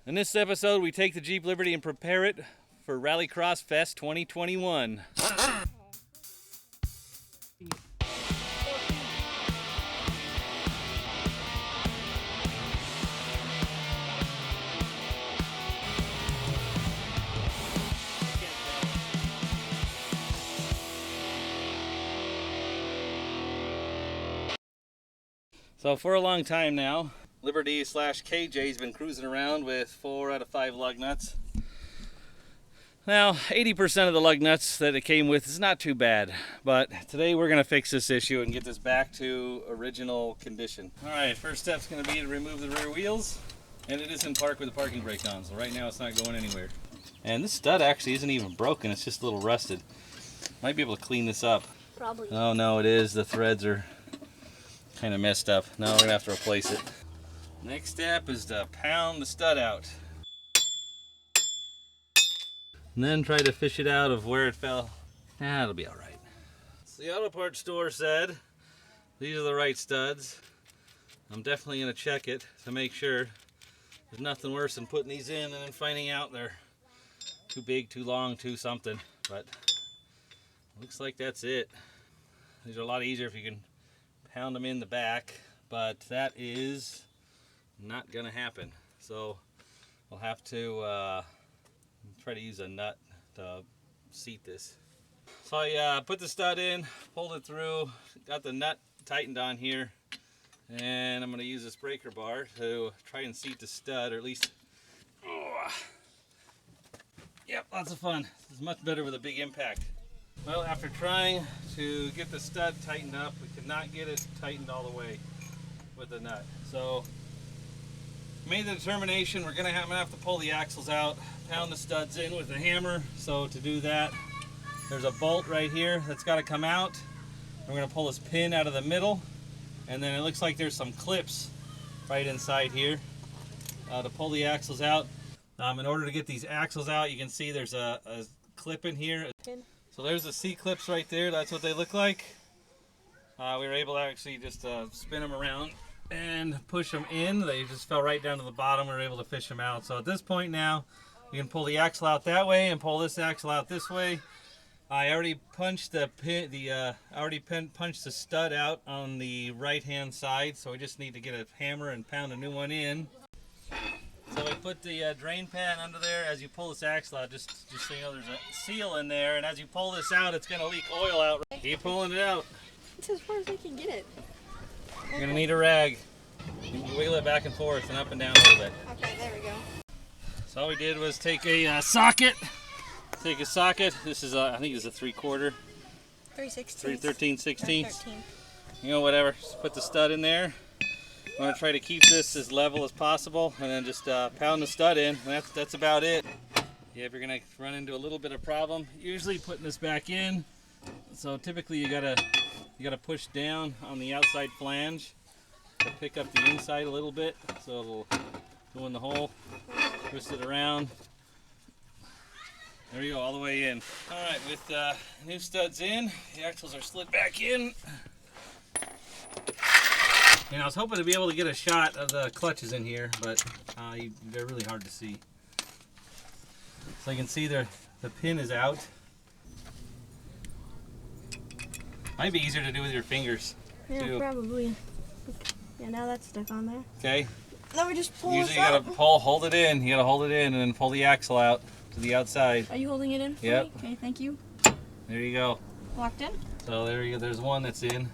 In this episode, we take the Jeep Liberty and prepare it for RallyCross Fest 2021. So for a long time now, Liberty / KJ's been cruising around with 4 out of 5 lug nuts. Now, 80% of the lug nuts that it came with is not too bad, but today we're going to fix this issue and get this back to original condition. Alright, first step's going to be to remove the rear wheels, and it is in park with the parking brake on, so right now it's not going anywhere. And this stud actually isn't even broken, it's just a little rusted. Might be able to clean this up. Probably. Oh no, it is. The threads are kind of messed up. Now we're going to have to replace it. Next step is to pound the stud out. And then try to fish it out of where it fell. It'll be alright. So the auto parts store said these are the right studs. I'm definitely going to check it to make sure. There's nothing worse than putting these in and then finding out they're too big, too long, too something. But looks like that's it. These are a lot easier if you can pound them in the back, but that is not going to happen. So we'll have to try to use a nut to seat this. So I put the stud in, pulled it through, got the nut tightened on here, and I'm going to use this breaker bar to try and seat the stud, or at least, yep, lots of fun. This is much better with a big impact. Well, after trying to get the stud tightened up, we could not get it tightened all the way with the nut. So made the determination we're going to have to pull the axles out, pound the studs in with a hammer. So to do that, there's a bolt right here that's got to come out. We're going to pull this pin out of the middle, and then it looks like there's some clips right inside here to pull the axles out. In order to get these axles out, you can see there's a clip in here. So there's the C-clips right there. That's what they look like. We were able to actually just spin them around and push them in. They just fell right down to the bottom. We were able to fish them out. So at this point now, you can pull the axle out that way and pull this axle out this way. I already punched the punched the stud out on the right-hand side. So we just need to get a hammer and pound a new one in. So we put the drain pan under there. As you pull this axle out, just so you know, there's a seal in there, and as you pull this out, it's going to leak oil out. Keep pulling it out. It's as far as I can get it. You're going to need a rag. You can wiggle it back and forth and up and down a little bit. Okay, there we go. So all we did was take a socket. Take a socket. This is I think it's a 3/4. 3/16. 13/16. You know, whatever. Just put the stud in there. I'm going to try to keep this as level as possible, and then just pound the stud in, and that's about it. Yeah, if you're going to run into a little bit of problem, usually putting this back in, so typically you gotta push down on the outside flange to pick up the inside a little bit, so it'll go in the hole, twist it around. There you go, all the way in. Alright, with new studs in, the axles are slid back in. And I was hoping to be able to get a shot of the clutches in here, but they're really hard to see. So you can see the pin is out. Might be easier to do with your fingers. Yeah, too. Probably. Yeah, now that's stuck on there. Okay. Now we just pull Usually this out. you gotta hold it in. You gotta hold it in and then pull the axle out to the outside. Are you holding it in for Yep. me? Okay, thank you. There you go. Locked in? So there you go. There's one that's in.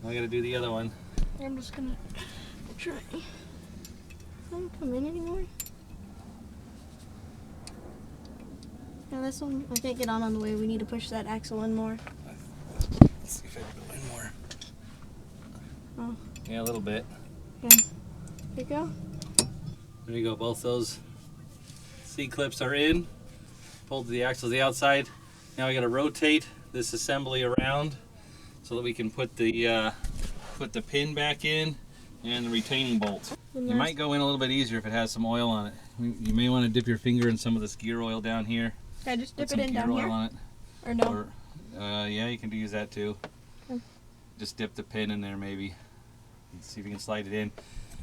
Now we gotta do the other one. I'm just gonna try. Doesn't come in anymore. Yeah, this one I can't get on the way. We need to push that axle in more. Let's see if I can go in more. Oh. Yeah, a little bit. Yeah. There you go. There you go. Both those C-clips are in. Pulled the axle to the outside. Now we got to rotate this assembly around so that we can put the pin back in and the retaining bolt. It might go in a little bit easier if it has some oil on it. You may want to dip your finger in some of this gear oil down here. Can I just dip Put some it in gear down oil here? on it. Or no? Or, yeah, you can use that too. Okay. Just dip the pin in there maybe. Let's see if you can slide it in.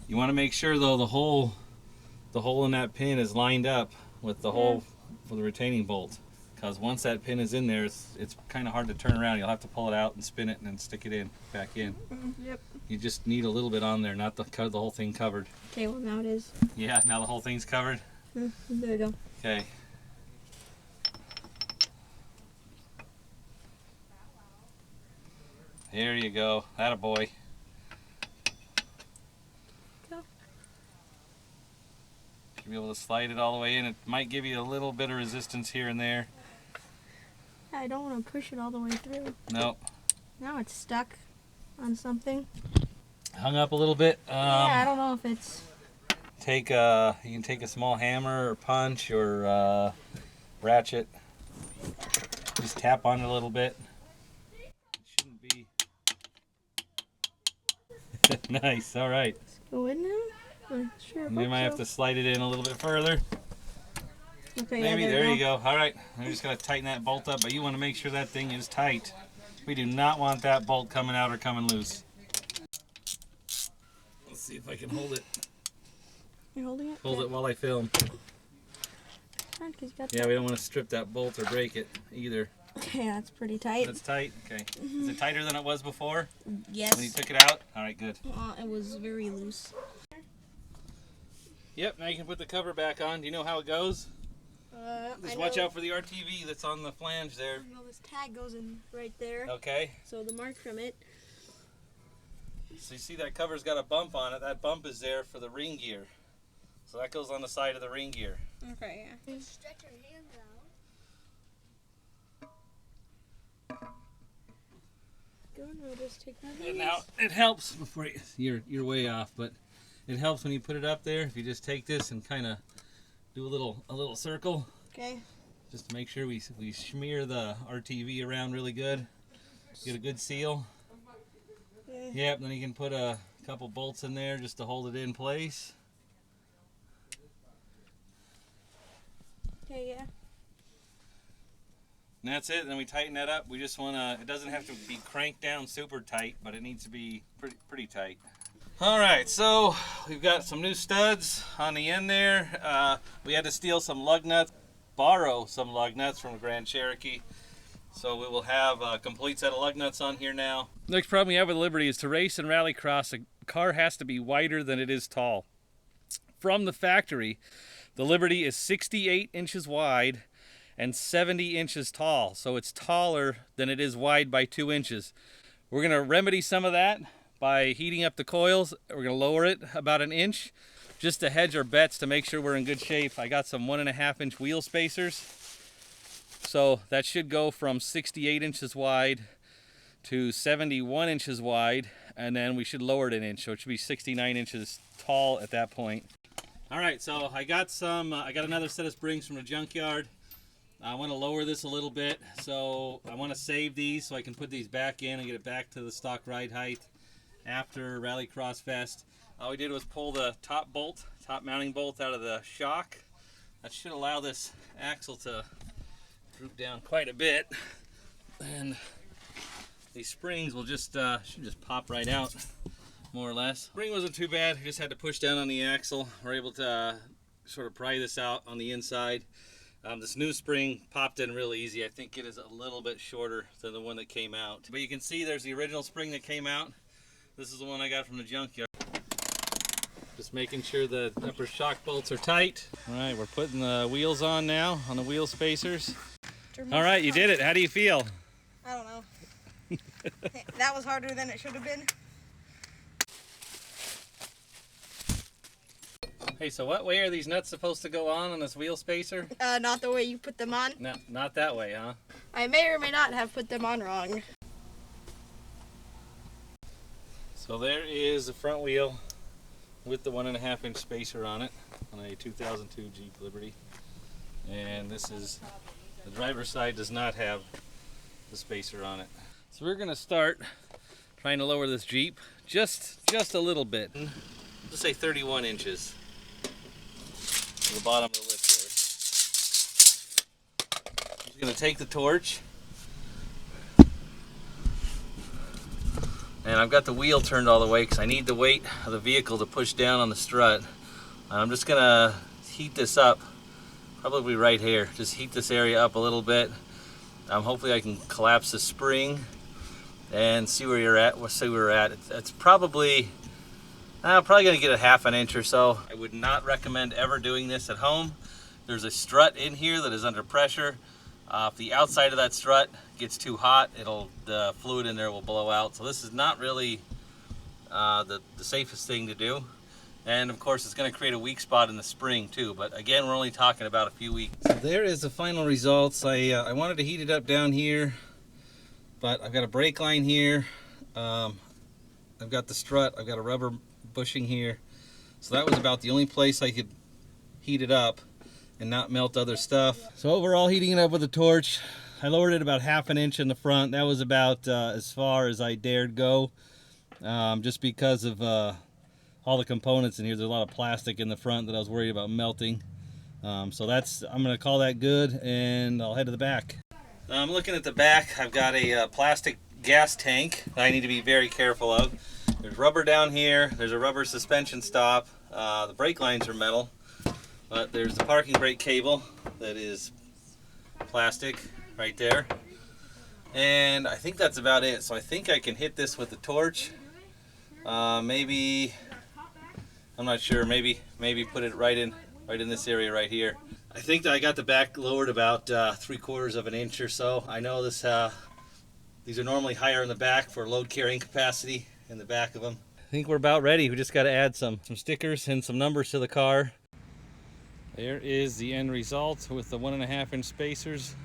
You want to make sure though the hole the hole in that pin is lined up with the hole for the retaining bolt. Because once that pin is in there, it's kind of hard to turn around. You'll have to pull it out and spin it and then stick it back in. Yep. You just need a little bit on there, not the whole thing covered. Okay, well now it is. Yeah, now the whole thing's covered. There we go. Okay. There you go. Attaboy. Go. You'll be able to slide it all the way in. It might give you a little bit of resistance here and there. I don't want to push it all the way through. Nope. Now it's stuck on something. Hung up a little bit. Yeah, I don't know if it's... You can take a small hammer or punch or ratchet. Just tap on it a little bit. It shouldn't be. Nice. All right. Let's go in now. Sure. You might have to slide it in a little bit further. Okay, Maybe. yeah, There you go. All right. I'm just gonna tighten that bolt up, but you want to make sure that thing is tight. We do not want that bolt coming out or coming loose. Let's see if I can hold it. You're holding it? Hold it while I film. Yeah, we don't want to strip that bolt or break it either. Yeah, that's pretty tight. That's tight? Okay. Is it tighter than it was before? Yes. When you took it out? Alright, good. It was very loose. Yep, now you can put the cover back on. Do you know how it goes? Just watch out for the RTV that's on the flange there. I know this tag goes in right there. Okay. So the mark from it. So you see that cover's got a bump on it. That bump is there for the ring gear. So that goes on the side of the ring gear. Okay, yeah. Stretch your hands out. Good, we'll just take my hands. And now it helps before you're way off, but it helps when you put it up there. If you just take this and kind of do a little circle. Okay. Just to make sure we smear the RTV around really good. Get a good seal. Yeah. Yep, then you can put a couple bolts in there just to hold it in place. Okay, yeah. And that's it. Then we tighten that up. We just want to, it doesn't have to be cranked down super tight, but it needs to be pretty tight. All right, so we've got some new studs on the end there. We had to steal some lug nuts, borrow some lug nuts from a Grand Cherokee. So we will have a complete set of lug nuts on here now. Next problem we have with Liberty is to race and rallycross, a car has to be wider than it is tall. From the factory, the Liberty is 68 inches wide and 70 inches tall. So it's taller than it is wide by 2 inches. We're gonna remedy some of that by heating up the coils. We're gonna lower it about an inch just to hedge our bets to make sure we're in good shape. I got some 1.5 inch wheel spacers. So that should go from 68 inches wide to 71 inches wide, and then we should lower it an inch, so it should be 69 inches tall at that point. All right, so I got another set of springs from the junkyard. I want to lower this a little bit, so I want to save these so I can put these back in and get it back to the stock ride height after RallyCross Fest. All we did was pull the top mounting bolt out of the shock. That should allow this axle to droop down quite a bit, and these springs will just should just pop right out, more or less. Spring wasn't too bad. We just had to push down on the axle. We're able to sort of pry this out on the inside. This new spring popped in really easy. I think it is a little bit shorter than the one that came out, but you can see there's the original spring that came out. This is the one I got from the junkyard. Just making sure the upper shock bolts are tight. All right, we're putting the wheels on now on the wheel spacers. All right, you did it. How do you feel? I don't know. That was harder than it should have been. Hey, so what way are these nuts supposed to go on this wheel spacer? Not the way you put them on. No, not that way, huh? I may or may not have put them on wrong. So there is the front wheel with the 1.5 inch spacer on it on a 2002 Jeep Liberty. And this is, the driver's side does not have the spacer on it. So we're gonna start trying to lower this Jeep just a little bit. Let's say 31 inches to the bottom of the lift there. I'm just gonna take the torch, and I've got the wheel turned all the way because I need the weight of the vehicle to push down on the strut I'm just gonna heat this up, probably right here. Just heat this area up a little bit. Hopefully I can collapse the spring and see where you're at. We'll see where we're at. It's probably gonna get a half an inch or so. I would not recommend ever doing this at home. There's a strut in here that is under pressure. If the outside of that strut gets too hot, the fluid in there will blow out. So this is not really the safest thing to do. And of course it's going to create a weak spot in the spring too, but again we're only talking about a few weeks. So there is the final results. I wanted to heat it up down here, but I've got a brake line here, I've got the strut, I've got a rubber bushing here, so that was about the only place I could heat it up and not melt other stuff. So overall, heating it up with a torch, I lowered it about half an inch in the front. That was about as far as I dared go, just because of all the components in here. There's a lot of plastic in the front that I was worried about melting. So I'm gonna call that good, and I'll head to the back. Now I'm looking at the back. I've got a plastic gas tank that I need to be very careful of. There's rubber down here. There's a rubber suspension stop. The brake lines are metal, but there's the parking brake cable that is plastic right there. And I think that's about it. So I think I can hit this with the torch. Maybe, I'm not sure, maybe put it right in this area right here. I think that I got the back lowered about 3/4 of an inch or so. I know these are normally higher in the back for load carrying capacity in the back of them. I think we're about ready. We just got to add some stickers and some numbers to the car. There is the end result with the 1.5 inch spacers.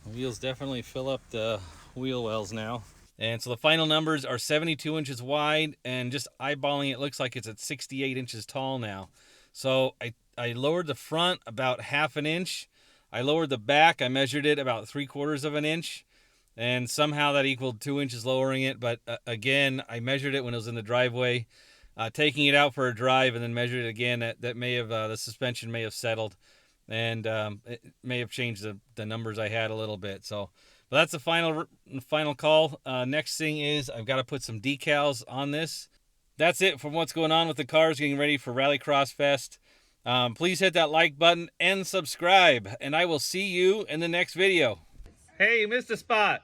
The wheels definitely fill up the wheel wells now. And so the final numbers are 72 inches wide, and just eyeballing it looks like it's at 68 inches tall now. So I lowered the front about half an inch. I lowered the back, I measured it about 3/4 of an inch, and somehow that equaled 2 inches lowering it. But again, I measured it when it was in the driveway, taking it out for a drive, and then measured it again. That may have, the suspension may have settled, and it may have changed the numbers I had a little bit. So, but that's the final call. Next thing is I've got to put some decals on this. That's it from what's going on with the cars getting ready for RallyCross Fest. Please hit that like button and subscribe, and I will see you in the next video. Hey, you missed a spot.